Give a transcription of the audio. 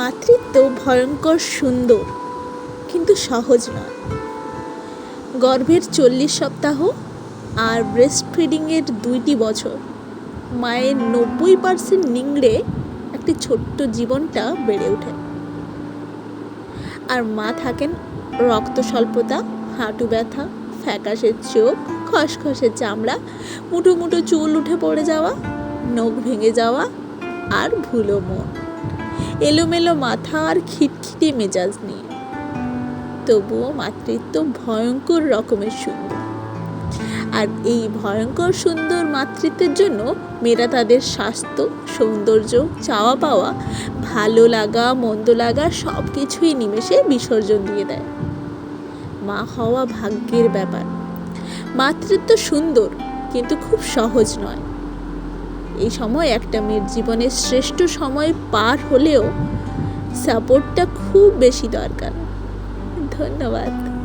মাতৃত্ব ভয়ঙ্কর সুন্দর কিন্তু সহজ নয়। গর্ভের 40 সপ্তাহ আর ব্রেস্ট ফিডিংয়ের 2টি বছর মায়ের 90% নিংড়ে একটি ছোট্ট জীবনটা বেড়ে ওঠে। আর মা থাকেন রক্ত স্বল্পতা, হাঁটু ব্যথা, ফ্যাকাশে চোখ, খসখসে চামড়া, মুঠো মুঠো চুল উঠে পড়ে যাওয়া, নখ ভেঙে যাওয়া আর ভুলো মন, এলোমেলো মাথা আর খিটখিটে মেজাজ নিয়ে। তবুও মাতৃত্ব ভয়ঙ্কর রকমের সুন্দর। আর এই ভয়ঙ্কর সুন্দর মাতৃত্বের জন্য মেয়েরা তাদের স্বাস্থ্য, সৌন্দর্য, চাওয়া পাওয়া, ভালো লাগা, মন্দ লাগা সব কিছুই নিমেষে বিসর্জন দিয়ে দেয়। মা হওয়া ভাগ্যের ব্যাপার। মাতৃত্ব সুন্দর কিন্তু খুব সহজ নয়। এই সময় একটা মেয়ের জীবনের শ্রেষ্ঠ সময় পার হলেও সাপোর্টটা খুব বেশি দরকার। ধন্যবাদ।